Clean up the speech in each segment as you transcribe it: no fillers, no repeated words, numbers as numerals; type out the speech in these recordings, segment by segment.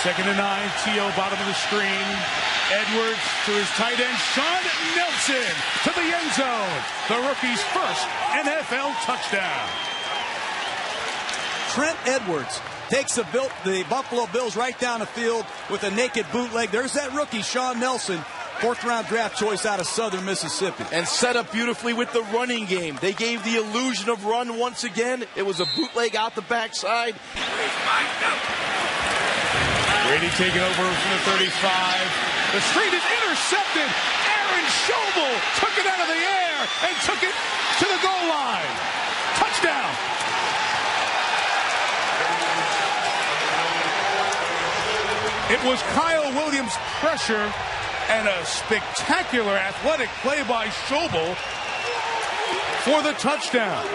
2nd and 9, T.O. bottom of the screen. Edwards to his tight end, Sean Nelson, to the end zone. The rookie's first NFL touchdown. Trent Edwards takes the Buffalo Bills right down the field with a naked bootleg. There's that rookie, Sean Nelson, 4th-round draft choice out of Southern Mississippi. And set up beautifully with the running game. They gave the illusion of run once again. It was a bootleg out the backside. Brady taking over from the 35. The screen is intercepted. Aaron Schobel took it out of the air and took it to the goal line. Touchdown. It was Kyle Williams' pressure and a spectacular athletic play by Schobel for the touchdown.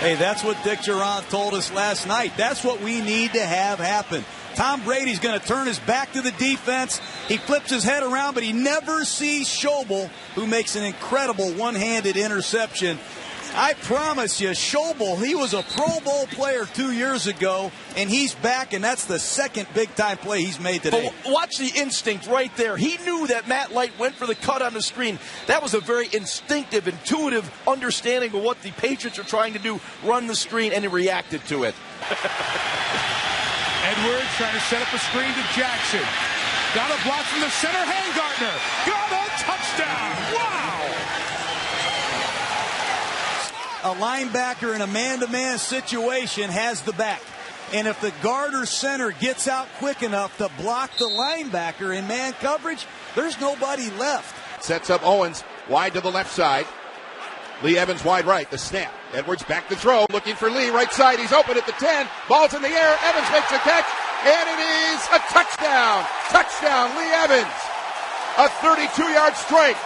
Hey, that's what Dick Jauron told us last night. That's what we need to have happen. Tom Brady's going to turn his back to the defense. He flips his head around, but he never sees Schobel, who makes an incredible one-handed interception. I promise you, Schobel, he was a Pro Bowl player 2 years ago, and he's back, and that's the second big-time play he's made today. But watch the instinct right there. He knew that Matt Light went for the cut on the screen. That was a very instinctive, intuitive understanding of what the Patriots are trying to do, run the screen, and he reacted to it. Edwards trying to set up a screen to Jackson. Got a block from the center, Hangartner. Got a touchdown. Wow! A linebacker in a man-to-man situation has the back. And if the guard or center gets out quick enough to block the linebacker in man coverage, there's nobody left. Sets up Owens wide to the left side. Lee Evans wide right. The snap. Edwards back to throw. Looking for Lee right side. He's open at the 10. Ball's in the air. Evans makes a catch. And it is a touchdown. Touchdown, Lee Evans. A 32-yard strike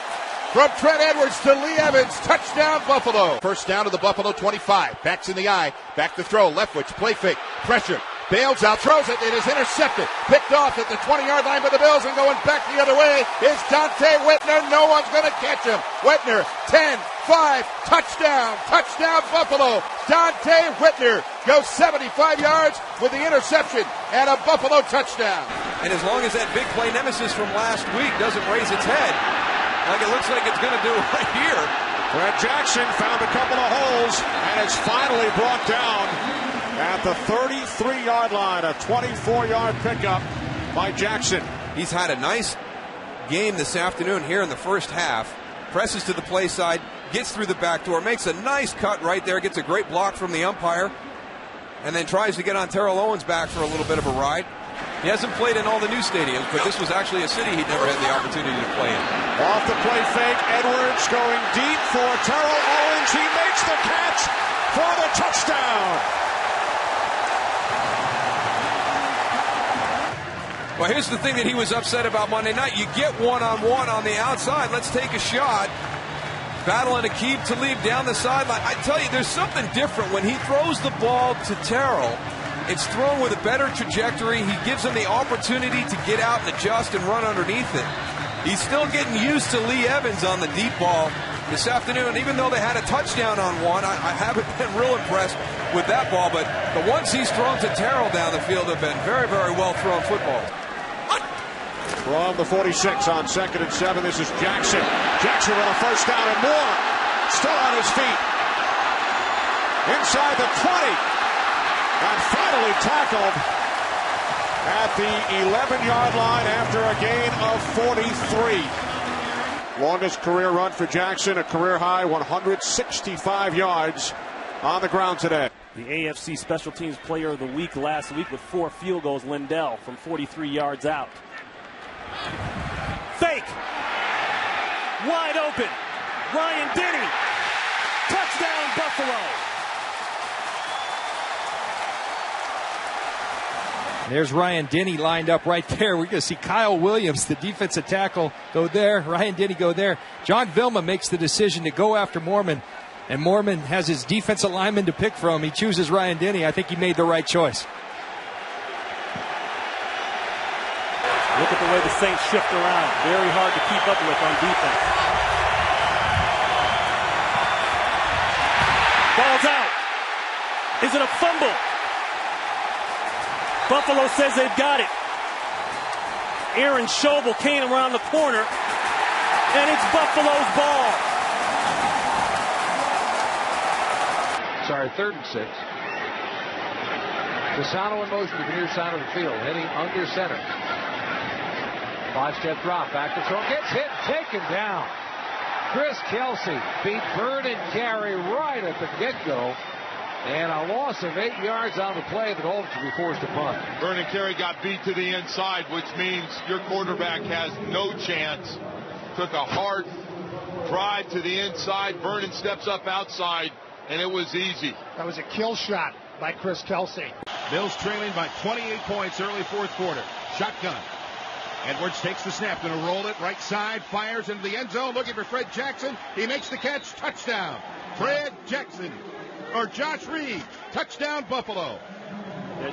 from Trent Edwards to Lee Evans. Touchdown, Buffalo. First down to the Buffalo 25. Backs in the eye. Back to throw. Leftwich. Play fake. Pressure. Bails out. Throws it. It is intercepted. Picked off at the 20-yard line by the Bills. And going back the other way is Dante Whitner. No one's going to catch him. Whitner. 10, 5. Touchdown. Touchdown, Buffalo. Dante Whitner goes 75 yards with the interception and a Buffalo touchdown. And as long as that big play nemesis from last week doesn't raise its head, like it looks like it's going to do right here. Brett Jackson found a couple of holes, and it's finally brought down at the 33-yard line. A 24-yard pickup by Jackson. He's had a nice game this afternoon here in the first half. Presses to the play side, gets through the back door, makes a nice cut right there, gets a great block from the umpire, and then tries to get on Terrell Owens back for a little bit of a ride. He hasn't played in all the new stadiums, but this was actually a city he'd never had the opportunity to play in. Off the play fake, Edwards going deep for Terrell Owens. He makes the catch for the touchdown. Well, here's the thing that he was upset about Monday night. You get one-on-one on the outside. Let's take a shot. Battling Aqib Talib down the sideline. I tell you, there's something different when he throws the ball to Terrell. It's thrown with a better trajectory. He gives him the opportunity to get out and adjust and run underneath it. He's still getting used to Lee Evans on the deep ball this afternoon. Even though they had a touchdown on one, I haven't been real impressed with that ball. But the ones he's thrown to Terrell down the field have been very, very well thrown footballs. From the 46 on 2nd and 7, this is Jackson. Jackson with a first down and more. Still on his feet. Inside the 20. And finally tackled at the 11-yard line after a gain of 43. Longest career run for Jackson, a career high 165 yards on the ground today. The AFC Special Teams Player of the Week last week with 4 field goals, Lindell from 43 yards out. Fake. Wide open. Ryan Denny. Touchdown, Buffalo. There's Ryan Denny lined up right there. We're going to see Kyle Williams, the defensive tackle, go there. Ryan Denny go there. John Vilma makes the decision to go after Mormon. And Mormon has his defensive lineman to pick from. He chooses Ryan Denny. I think he made the right choice. Look at the way the Saints shift around. Very hard to keep up with on defense. Ball's out. Is it a fumble? Buffalo says they've got it. Aaron Schobel came around the corner, and it's Buffalo's ball. Sorry, 3rd and 6. Fasano in motion to the near side of the field, heading under center. 5-step drop, back to throw, gets hit, taken down. Chris Kelsey beat Bird and Carey right at the get-go. And a loss of 8 yards on the play. The Dolphins will be forced to punt. Vernon Carey got beat to the inside, which means your quarterback has no chance. Took a hard drive to the inside. Vernon steps up outside, and it was easy. That was a kill shot by Chris Kelsey. Bills trailing by 28 points early 4th quarter. Shotgun. Edwards takes the snap, going to roll it right side, fires into the end zone, looking for Fred Jackson. He makes the catch, touchdown. Fred Jackson. Or Josh Reed, touchdown Buffalo.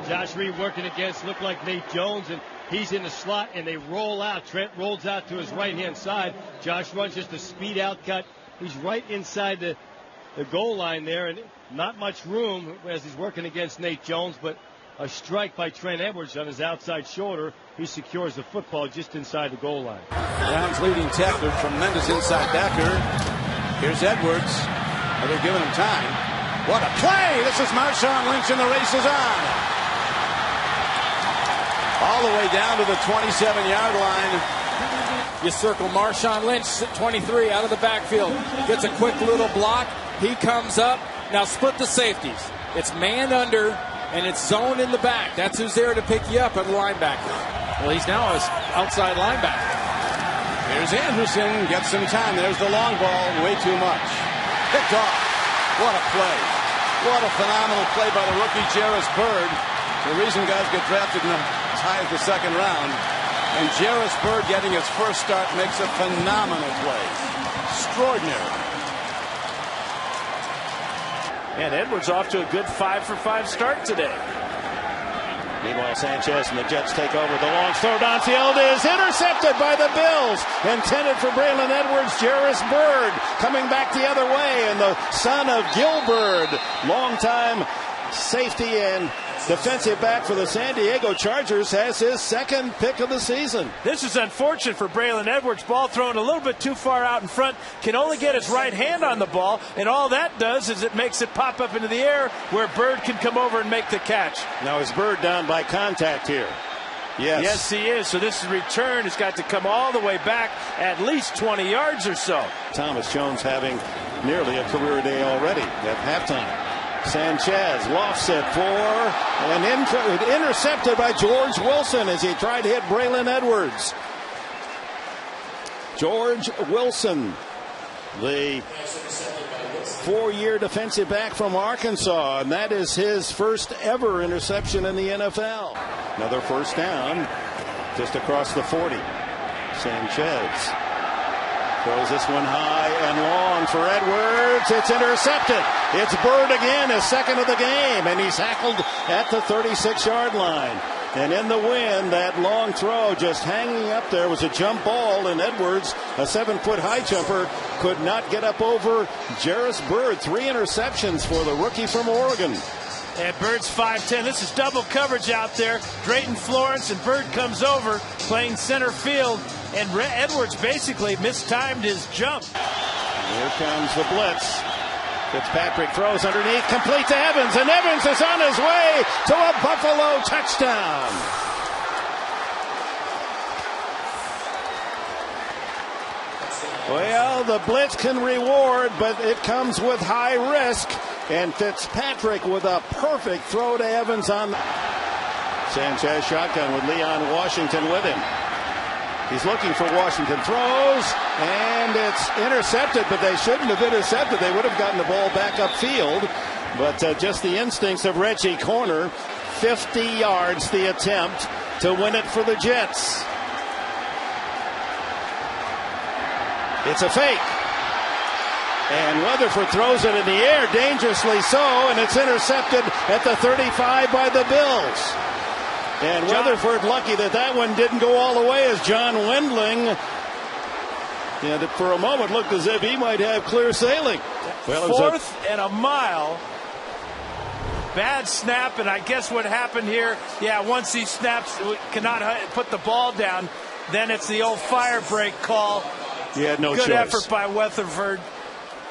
Josh Reed working against looked like Nate Jones, and he's in the slot, and they roll out. Trent rolls out to his right-hand side. Josh runs just a speed out cut. He's right inside the goal line there, and not much room as he's working against Nate Jones, but a strike by Trent Edwards on his outside shoulder. He secures the football just inside the goal line. Browns leading tackler, tremendous inside backer. Here's Edwards. They're giving him time. What a play! This is Marshawn Lynch, and the race is on. All the way down to the 27-yard line. You circle Marshawn Lynch, 23, out of the backfield. Gets a quick little block. He comes up. Now split the safeties. It's man under, and it's zone in the back. That's who's there to pick you up at linebacker. Well, he's now an outside linebacker. Here's Anderson. Gets some time. There's the long ball. Way too much. Picked off. What a play. What a phenomenal play by the rookie Jairus Byrd. The reason guys get drafted in as high as the 2nd round. And Jairus Byrd getting his first start makes a phenomenal play. Extraordinary. And Edwards off to a good 5-for-5 start today. Meanwhile, Sanchez and the Jets take over. The long throw downfield is intercepted by the Bills. Intended for Braylon Edwards. Jairus Byrd coming back the other way. And the son of Gilbert, longtime safety and defensive back for the San Diego Chargers, has his 2nd pick of the season. This is unfortunate for Braylon Edwards. Ball thrown a little bit too far out in front. Can only get his right hand on the ball. And all that does is it makes it pop up into the air where Byrd can come over and make the catch. Now is Byrd down by contact here? Yes. Yes, he is. So this is return. It's got to come all the way back at least 20 yards or so. Thomas Jones having nearly a career day already at halftime. Sanchez lofts it for an intercepted by George Wilson as he tried to hit Braylon Edwards. George Wilson, the 4-year defensive back from Arkansas, and that is his first ever interception in the NFL. Another first down just across the 40. Sanchez throws this one high and long for Edwards. It's intercepted. It's Byrd again, his 2nd of the game, and he's tackled at the 36-yard line. And in the wind, that long throw just hanging up there was a jump ball, and Edwards, a 7-foot high jumper, could not get up over Jairus Byrd. 3 interceptions for the rookie from Oregon. And Bird's 5'10". This is double coverage out there. Drayton Florence and Byrd comes over, playing center field. And Edwards basically mistimed his jump. Here comes the blitz. Fitzpatrick throws underneath, complete to Evans, and Evans is on his way to a Buffalo touchdown. Well, the blitz can reward, but it comes with high risk. And Fitzpatrick with a perfect throw to Evans on Sanchez shotgun with Leon Washington with him. He's looking for Washington, throws, and it's intercepted, but they shouldn't have intercepted. They would have gotten the ball back upfield, but just the instincts of Reggie Corner. 50 yards the attempt to win it for the Jets. It's a fake. And Weatherford throws it in the air, dangerously so, and it's intercepted at the 35 by the Bills. And Weatherford lucky that one didn't go all the way as John Wendling, and it for a moment looked as if he might have clear sailing. Well, 4th and a mile. Bad snap, and I guess what happened here, once he snaps, cannot put the ball down, then it's the old fire break call. He had no choice. Good effort by Weatherford.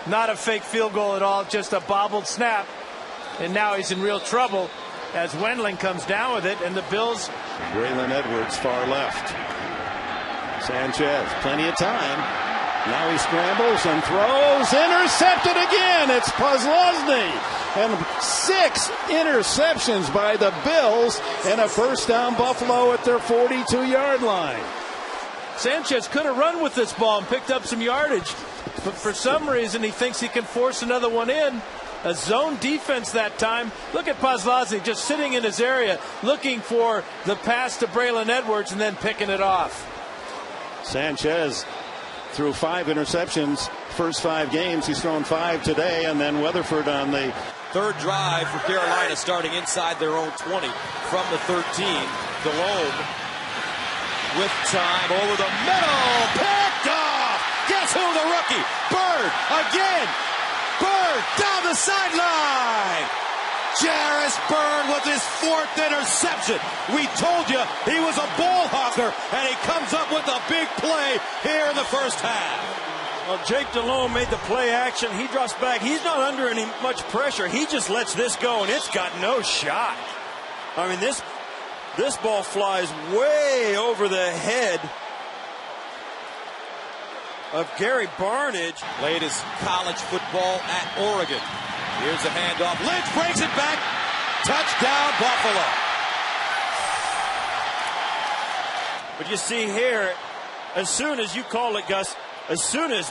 Not a fake field goal at all, just a bobbled snap. And now he's in real trouble as Wendling comes down with it, and the Bills. Braylon Edwards, far left. Sanchez, plenty of time. Now he scrambles and throws. Intercepted again. It's Posluszny. And 6 interceptions by the Bills, and a first down. Buffalo at their 42-yard line. Sanchez could have run with this ball and picked up some yardage, but for some reason he thinks he can force another one in. A zone defense that time. Look at Posluszny just sitting in his area looking for the pass to Braylon Edwards and then picking it off. Sanchez threw 5 interceptions first 5 games. He's thrown 5 today, and then Weatherford on the third drive for Carolina, starting inside their own 20 from the 13. Delhomme with time over the middle, picked off. Guess who? The rookie, Byrd again. Byrd down the sideline. Jairus Byrd with his 4th interception. We told you he was a ball hawker, and he comes up with a big play here in the first half. Well, Jake Delhomme made the play action. He drops back. He's not under any much pressure. He just lets this go, and it's got no shot. I mean, this ball flies way over the head of Gary Barnidge. Played his college football at Oregon. Here's a handoff. Lynch breaks it back. Touchdown, Buffalo. But you see here, as soon as you call it, Gus, as soon as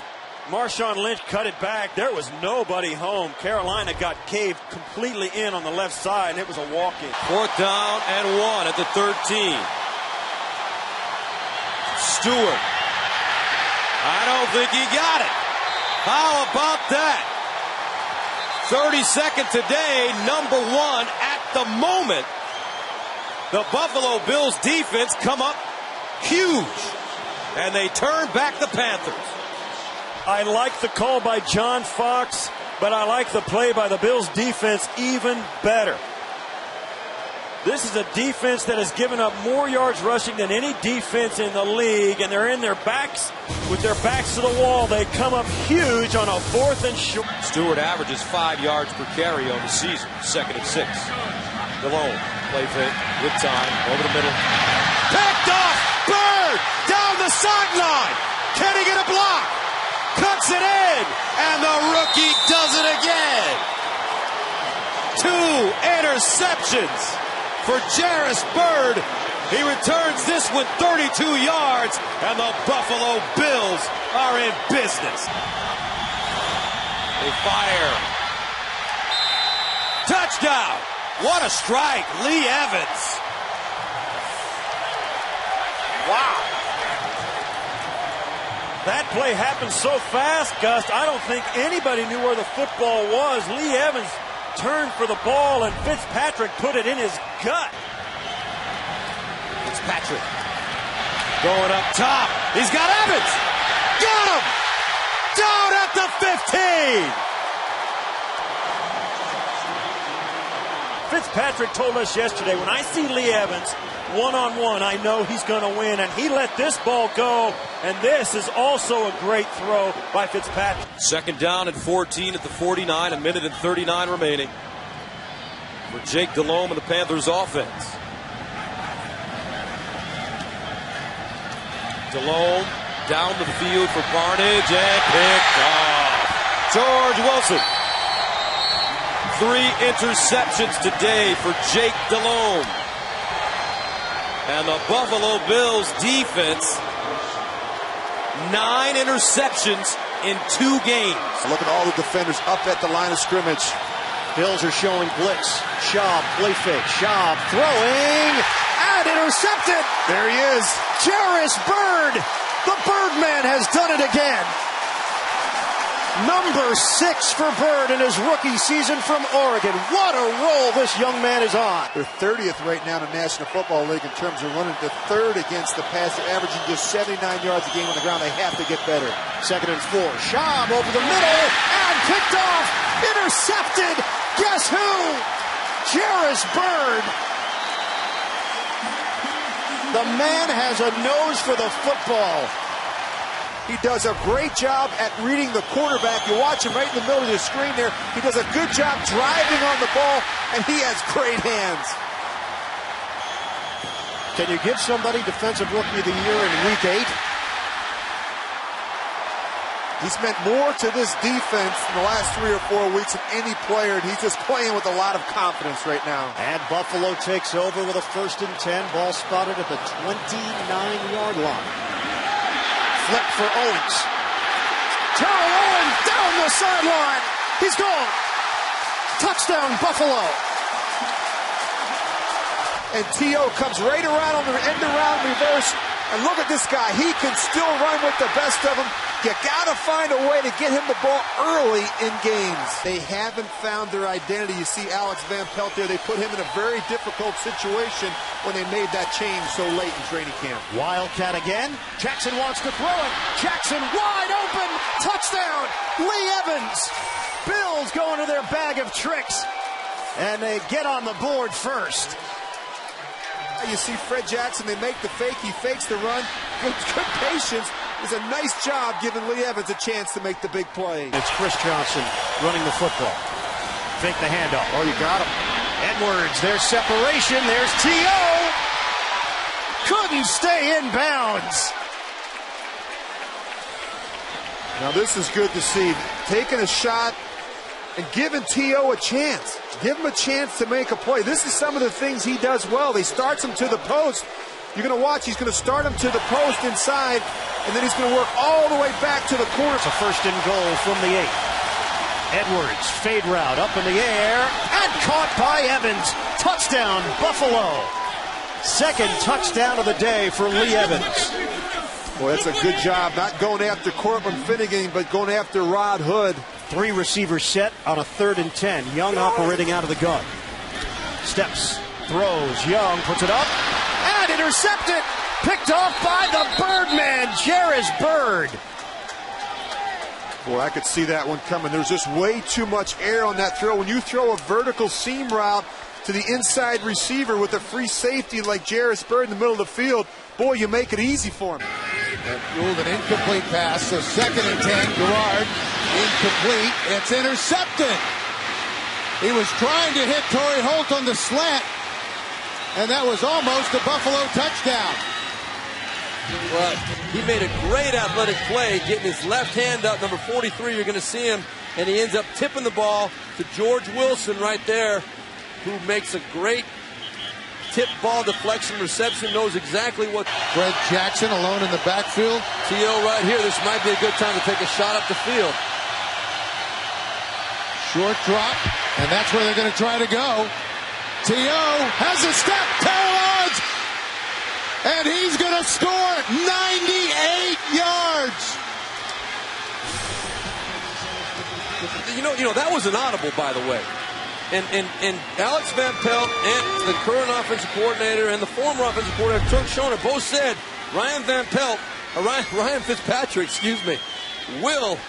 Marshawn Lynch cut it back, there was nobody home. Carolina got caved completely in on the left side, and it was a walk-in. 4th down and 1 at the 13. Stewart. I don't think he got it. How about that? 32nd today, number 1 at the moment. The Buffalo Bills defense come up huge, and they turn back the Panthers. I like the call by John Fox, but I like the play by the Bills defense even better. This is a defense that has given up more yards rushing than any defense in the league, and they're in their backs, with their backs to the wall. They come up huge on a 4th and short. Stewart averages 5 yards per carry on the season, 2nd and 6. Delhomme, play fake, with time, over the middle. Picked off! Byrd! Down the sideline! Can he get a block? Cuts it in! And the rookie does it again! 2 interceptions for Jairus Byrd. He returns this one 32 yards, and the Buffalo Bills are in business. They fire. Touchdown! What a strike, Lee Evans. Wow. That play happened so fast, Gus. I don't think anybody knew where the football was. Lee Evans turned for the ball, and Fitzpatrick put it in his gut. Fitzpatrick going up top. He's got Evans. Got him! Down at the 15. Fitzpatrick told us yesterday, when I see Lee Evans one-on-one, I know he's going to win, and he let this ball go, and this is also a great throw by Fitzpatrick. 2nd down and 14 at the 49, a minute and 39 remaining for Jake Delhomme and the Panthers offense. Delhomme down the field for Barnidge and picked off. George Wilson. 3 interceptions today for Jake Delhomme. And the Buffalo Bills defense, 9 interceptions in 2 games. Look at all the defenders up at the line of scrimmage. Bills are showing blitz. Schaub, play fake. Schaub throwing and intercepted. There he is. Jairus Byrd. The Birdman has done it again. Number 6 for Byrd in his rookie season from Oregon. What a roll this young man is on. They're 30th right now in the National Football League in terms of running the 3rd against the pass. They're averaging just 79 yards a game on the ground. They have to get better. 2nd and 4. Schaub over the middle and picked off. Intercepted. Guess who? Jairus Byrd. The man has a nose for the football. He does a great job at reading the quarterback. You watch him right in the middle of the screen there. He does a good job driving on the ball, and he has great hands. Can you give somebody Defensive Rookie of the Year in Week 8? He's meant more to this defense in the last 3 or 4 weeks than any player, and he's just playing with a lot of confidence right now. And Buffalo takes over with a 1st and 10. Ball spotted at the 29-yard line. Flip for Owens. Terrell Owens down the sideline. He's gone. Touchdown, Buffalo. And T.O. comes right around on the end around reverse. And look at this guy. He can still run with the best of them. You got to find a way to get him the ball early in games. They haven't found their identity. You see Alex Van Pelt there. They put him in a very difficult situation when they made that change so late in training camp. Wildcat again. Jackson wants to throw it. Jackson wide open. Touchdown. Lee Evans. Bills go into their bag of tricks. And they get on the board first. You see Fred Jackson, they make the fake, he fakes the run. Good patience. It's a nice job giving Lee Evans a chance to make the big play. It's Chris Johnson running the football. Fake the handoff. Oh, you got him. Edwards, there's separation. There's T.O. Couldn't stay in bounds. Now this is good to see. Taking a shot and giving T.O. a chance. Give him a chance to make a play. This is some of the things he does well. He starts him to the post. You're going to watch. He's going to start him to the post inside, and then he's going to work all the way back to the corner. It's a 1st and goal from the 8. Edwards, fade route up in the air, and caught by Evans. Touchdown, Buffalo. 2nd touchdown of the day for Lee Evans. Boy, that's a good job. Not going after Cortland Finnegan, but going after Rod Hood. 3 receivers set on a 3rd and 10. Young operating out of the gun. Steps, throws, Young puts it up, and intercepted. Picked off by the Birdman, Jairus Byrd. Boy, I could see that one coming. There's just way too much air on that throw. When you throw a vertical seam route to the inside receiver with a free safety like Jairus Byrd in the middle of the field, boy, you make it easy for him. And ruled an incomplete pass, so 2nd and 10, Garrard, incomplete. It's intercepted. He was trying to hit Torrey Holt on the slant, and that was almost a Buffalo touchdown. Well, he made a great athletic play, getting his left hand up, number 43, you're going to see him, and he ends up tipping the ball to George Wilson right there, who makes a great tip ball deflection reception, knows exactly what. Fred Jackson alone in the backfield. T.O. right here. This might be a good time to take a shot up the field. Short drop, and that's where they're going to try to go. T.O. has a step, Terrell, and he's going to score 98 yards. You know, that was an audible, by the way. And Alex Van Pelt and the current offensive coordinator and the former offensive coordinator, Turk Schoner, both said Ryan Fitzpatrick, will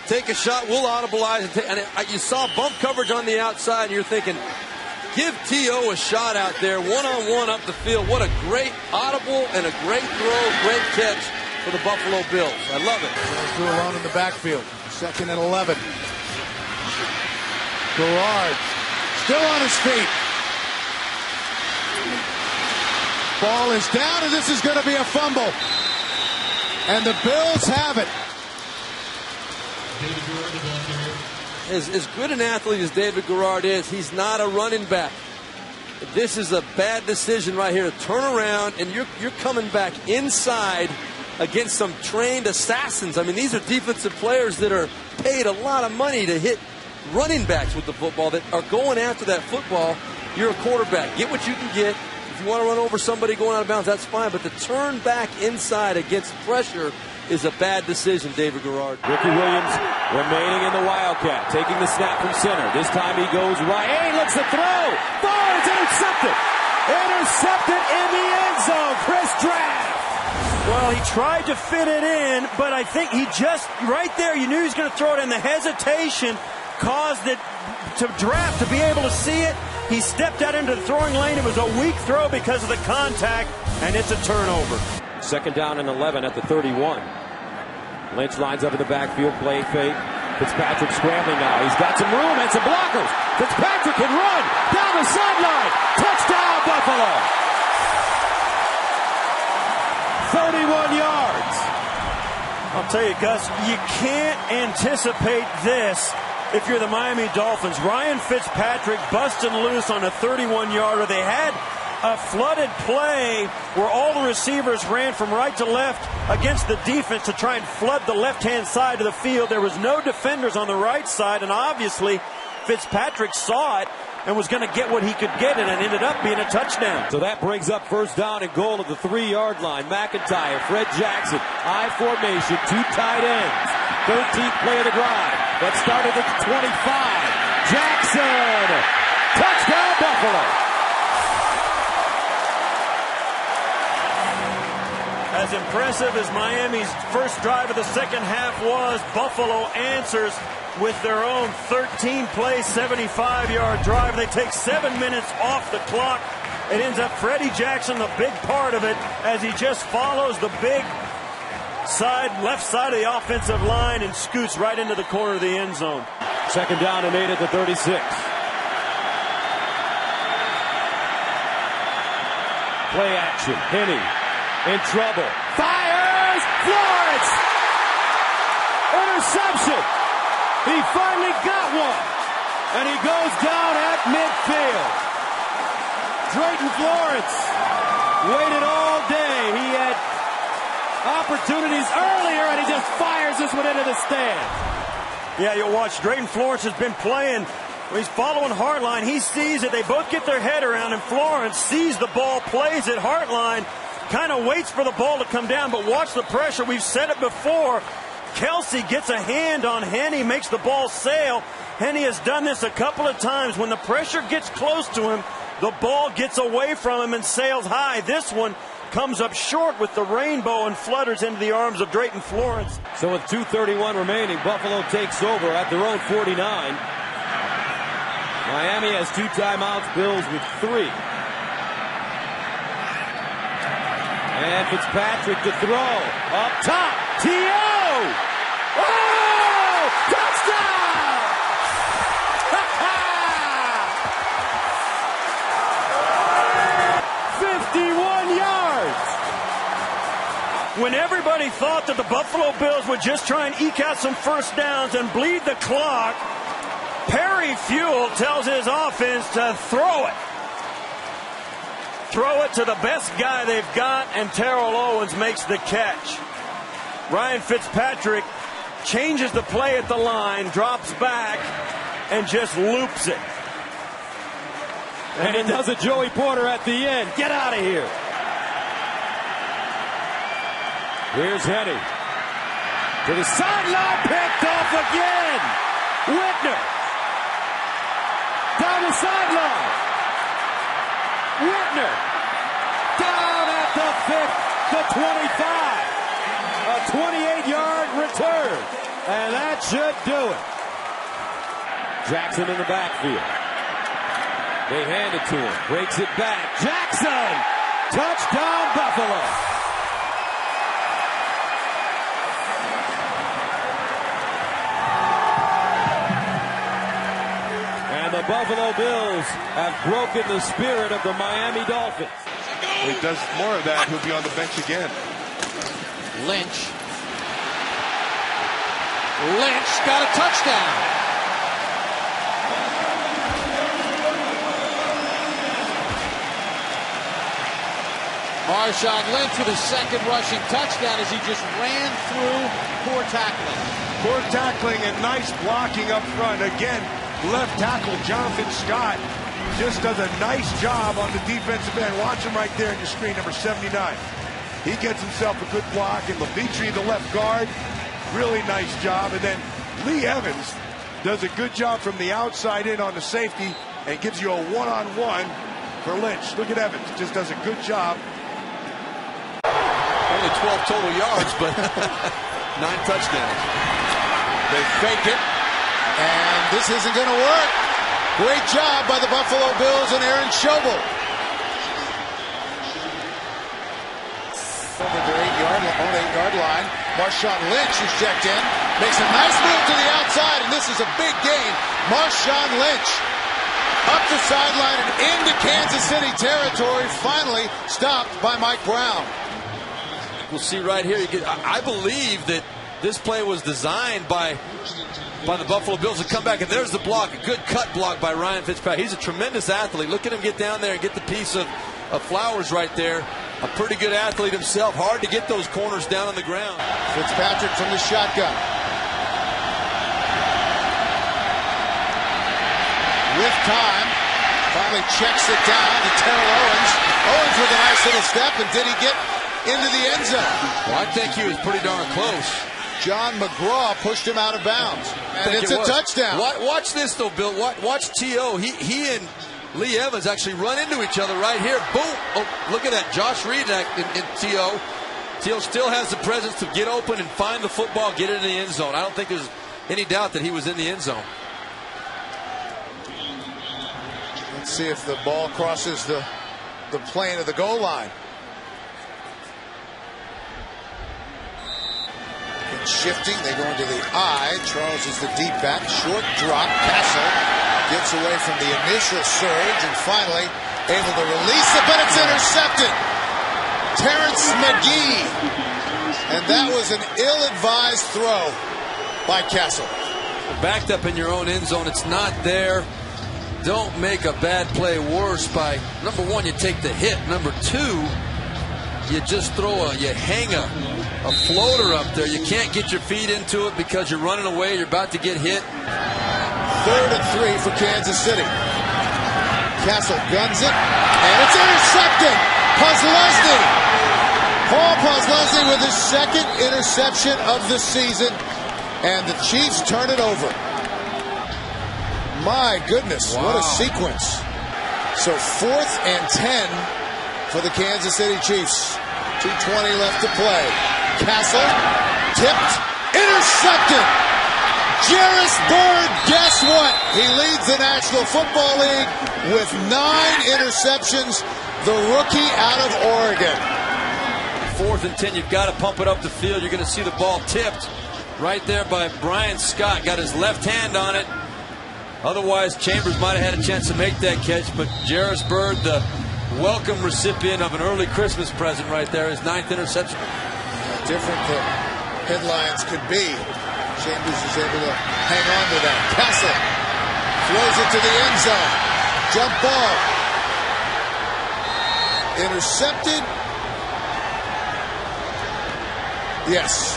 take a shot, will audibilize, and you saw bump coverage on the outside, and you're thinking, give T.O. a shot out there, one-on-one up the field. What a great audible and a great throw, great catch for the Buffalo Bills. I love it. Threw alone in the backfield. 2nd and 11. Garrard still on his feet. Ball is down, and this is going to be a fumble. And the Bills have it. As good an athlete as David Garrard is, he's not a running back. This is a bad decision right here to turn around, and you're coming back inside against some trained assassins. I mean, these are defensive players that are paid a lot of money to hit running backs with the football that are going after that football. You're a quarterback. Get what you can get. If you want to run over somebody going out of bounds, that's fine. But to turn back inside against pressure is a bad decision, David Garrard. Ricky Williams remaining in the Wildcat, taking the snap from center. This time he goes right. Hey, looks to throw. Fires, intercepted. Intercepted in the end zone. Chris Draft. Well, he tried to fit it in, but I think he just, right there, you knew he was going to throw it in. The hesitation caused it to Draft to be able to see it He stepped out into the throwing lane. It was a weak throw because of the contact, and it's a turnover. Second down and 11 at the 31. Lynch lines up in the backfield, play fake. Fitzpatrick scrambling now. He's got some room and some blockers. Fitzpatrick can run down the sideline. Touchdown, Buffalo. 31 yards. I'll tell you, Gus, you can't anticipate this if you're the Miami Dolphins. Ryan Fitzpatrick busting loose on a 31-yarder. They had a flooded play where all the receivers ran from right to left against the defense to try and flood the left-hand side of the field. There was no defenders on the right side, and obviously Fitzpatrick saw it and was going to get what he could get, and it ended up being a touchdown. So that brings up first down and goal at the 3-yard line. McIntyre, Fred Jackson, I formation, 2 tight ends. 13th play of the drive. That started at the 25. Jackson! Touchdown, Buffalo! As impressive as Miami's first drive of the second half was, Buffalo answers with their own 13-play, 75-yard drive. They take 7 minutes off the clock. It ends up Freddie Jackson, the big part of it, as he just follows the big left side of the offensive line and scoots right into the corner of the end zone. Second down and 8 at the 36. Play action. Penny in trouble. Fires! Florence! Interception! He finally got one. And he goes down at midfield. Drayton Florence waited all day. He had opportunities earlier, and he just fires this one into the stands. Yeah, you'll watch. Drayton Florence has been playing. He's following Hartline. He sees it. They both get their head around, and Florence sees the ball, plays it. Hartline kind of waits for the ball to come down, but watch the pressure. We've said it before. Kelsey gets a hand on Henne, makes the ball sail. Henne has done this a couple of times. When the pressure gets close to him, the ball gets away from him and sails high. This one comes up short with the rainbow and flutters into the arms of Drayton Florence. So with 2:31 remaining, Buffalo takes over at their own 49. Miami has 2 timeouts, Bills with 3. And Fitzpatrick to throw. Up top. T.O. Oh! Touchdown! 51 yards. When everybody thought that the Buffalo Bills would just try and eke out some first downs and bleed the clock, Perry Fuel tells his offense to throw it. Throw it to the best guy they've got, and Terrell Owens makes the catch. Ryan Fitzpatrick changes the play at the line, drops back, and just loops it. And it does a Joey Porter at the end. Get out of here. Here's Henne. To the sideline, picked off again. Whitner. Down the sideline. Whitner. Down at the 25. A 28-yard return. And that should do it. Jackson in the backfield. They hand it to him. Breaks it back. Jackson! Touchdown, Buffalo. And the Buffalo Bills have broken the spirit of the Miami Dolphins. If he does more of that, he'll be on the bench again. Lynch got a touchdown. Marshawn Lynch with his second rushing touchdown as he just ran through poor tackling. Poor tackling and nice blocking up front. Again, left tackle Jonathan Scott just does a nice job on the defensive end. Watch him right there on your screen, number 79. He gets himself a good block, and Levitri, the left guard, really nice job. And then Lee Evans does a good job from the outside in on the safety and gives you a one-on-one for Lynch. Look at Evans, just does a good job. Only 12 total yards, but 9 touchdowns. They fake it, and this isn't going to work. Great job by the Buffalo Bills and Aaron Schobel. Over their 8-yard line. Marshawn Lynch is checked in. Makes a nice move to the outside, and this is a big gain. Marshawn Lynch up the sideline and into Kansas City territory. Finally stopped by Mike Brown. We'll see right here. I believe that this play was designed by the Buffalo Bills to come back, and there's the block. A good cut block by Ryan Fitzpatrick. He's a tremendous athlete. Look at him get down there and get the piece of Flowers right there. A pretty good athlete himself. Hard to get those corners down on the ground. Fitzpatrick from the shotgun. With time, finally checks it down to Terrell Owens. Owens with a nice little step, and did he get into the end zone? Well, I think he was pretty darn close. John McGraw pushed him out of bounds, and it's a touchdown. Watch this, though, Bill. Watch T.O. He and Lee Evans actually run into each other right here. Boom. Oh, look at that. Josh Reed in T.O. T.O. still has the presence to get open and find the football, get it in the end zone. I don't think there's any doubt that he was in the end zone. Let's see if the ball crosses the plane of the goal line. And shifting, they go into the I. Charles is the deep back. Short drop. Castle gets away from the initial surge and finally able to release it, but it's intercepted. Terrence McGee. And that was an ill-advised throw by Castle. Backed up in your own end zone. It's not there. Don't make a bad play worse by, number one, you take the hit. Number two, you just you hang a floater up there. You can't get your feet into it because you're running away. You're about to get hit. 3rd and 3 for Kansas City. Castle guns it, and it's intercepted. Posluszny. Paul Posluszny with his second interception of the season, and the Chiefs turn it over. My goodness, wow. What a sequence. So 4th and 10 for the Kansas City Chiefs. 2:20 left to play. Castle tipped, intercepted. Jairus Byrd, guess what? He leads the National Football League with 9 interceptions. The rookie out of Oregon. 4th and 10, you've got to pump it up the field. You're going to see the ball tipped right there by Brian Scott. Got his left hand on it. Otherwise, Chambers might have had a chance to make that catch, but Jairus Byrd, the welcome recipient of an early Christmas present right there, his 9th interception. Different the headlines could be. Chambers is able to hang on to that. Castle throws it to the end zone. Jump ball. Intercepted. Yes.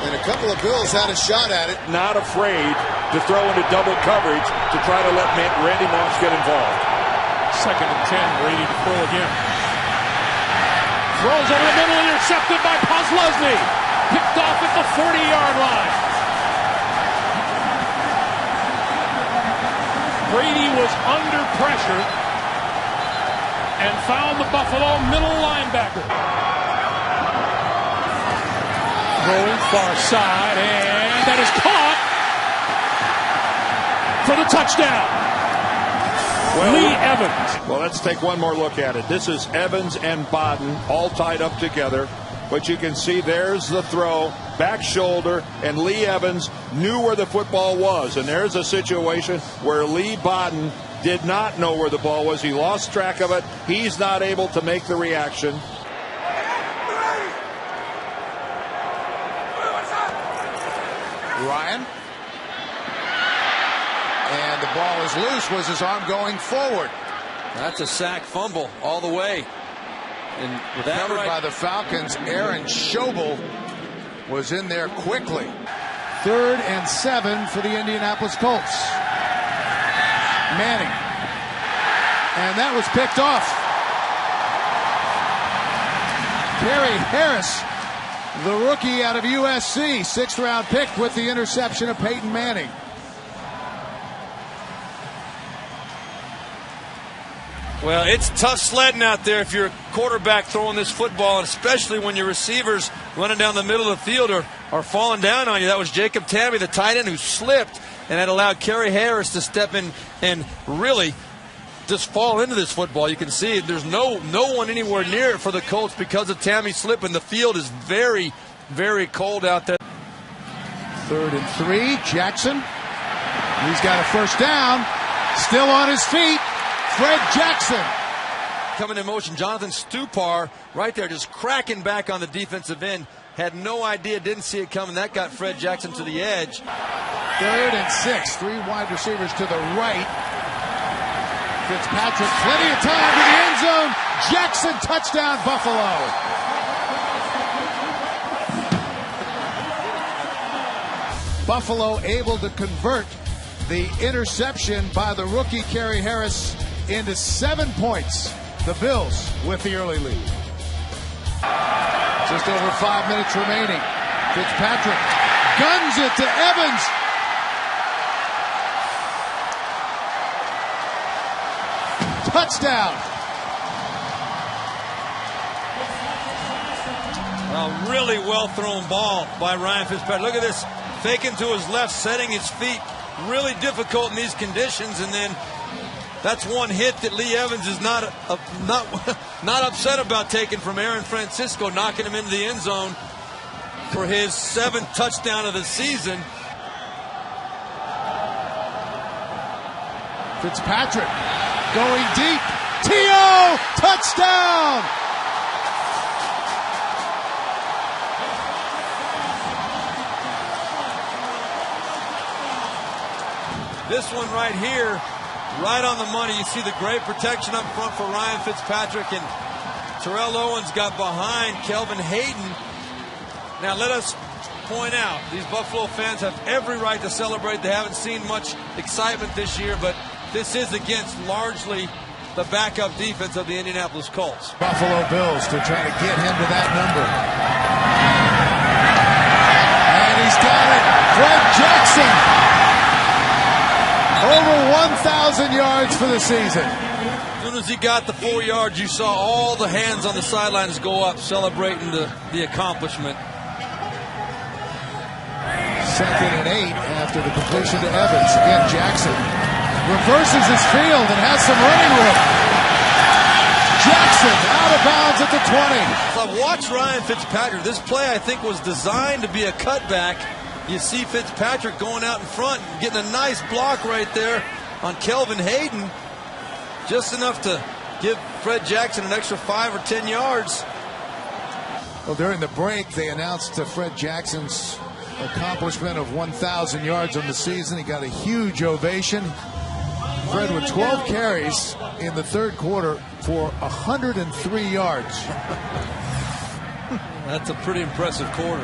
And a couple of Bills had a shot at it. Not afraid to throw into double coverage to try to let Randy Moss get involved. 2nd and 10, Brady to throw again. Throws over the middle, intercepted by Posluszny. Picked off at the 40-yard line. Brady was under pressure and found the Buffalo middle linebacker. Throwing far side, and that is caught for the touchdown. Lee Evans. Well, let's take one more look at it. This is Evans and Bodden all tied up together. But you can see there's the throw, back shoulder, and Lee Evans knew where the football was. And there's a situation where Lee Bodden did not know where the ball was. He lost track of it. He's not able to make the reaction. Ryan. And the ball is loose. Was his arm going forward? That's a sack fumble all the way. And covered by the Falcons, Aaron Schobel was in there quickly. 3rd and 7 for the Indianapolis Colts. Manning. And that was picked off. Kerry Harris, the rookie out of USC, 6th round pick with the interception of Peyton Manning. Well, it's tough sledding out there if you're a quarterback throwing this football, and especially when your receivers running down the middle of the field are falling down on you. That was Jacob Tamme, the tight end, who slipped and that allowed Kerry Harris to step in and really just fall into this football. You can see there's no one anywhere near it for the Colts because of Tammy Slip, and the field is very, very cold out there. 3rd and 3. Jackson. He's got a first down. Still on his feet. Fred Jackson. Coming in motion, Jonathan Stupar right there just cracking back on the defensive end. Had no idea, didn't see it coming. That got Fred Jackson to the edge. 3rd and 6. 3 wide receivers to the right. Fitzpatrick, plenty of time to the end zone. Jackson, touchdown, Buffalo. Buffalo able to convert the interception by the rookie Kerry Harris into 7 points. The Bills with the early lead. Just over 5 minutes remaining. Fitzpatrick guns it to Evans. Touchdown. A really well thrown ball by Ryan Fitzpatrick. Look at this. Faking to his left, setting his feet. Really difficult in these conditions, and then that's one hit that Lee Evans is not upset about taking from Aaron Francisco, knocking him into the end zone for his 7th touchdown of the season. Fitzpatrick going deep. T.O. touchdown. This one right here, right on the money. You see the great protection up front for Ryan Fitzpatrick, and Terrell Owens got behind Kelvin Hayden. Now let us point out, these Buffalo fans have every right to celebrate. They haven't seen much excitement this year, but this is against largely the backup defense of the Indianapolis Colts. Buffalo Bills to try to get him to that number. And he's got it. Fred Jackson. Over 1,000 yards for the season. As soon as he got the 4 yards, you saw all the hands on the sidelines go up, celebrating the accomplishment. 2nd and 8 after the completion to Evans. Again, Jackson reverses his field and has some running room. Jackson out of bounds at the 20. I've watched Ryan Fitzpatrick. This play, I think, was designed to be a cutback. You see Fitzpatrick going out in front, getting a nice block right there on Kelvin Hayden. Just enough to give Fred Jackson an extra 5 or 10 yards. Well, during the break, they announced Fred Jackson's accomplishment of 1,000 yards on the season. He got a huge ovation. Fred with 12 carries in the 3rd quarter for 103 yards. That's a pretty impressive quarter.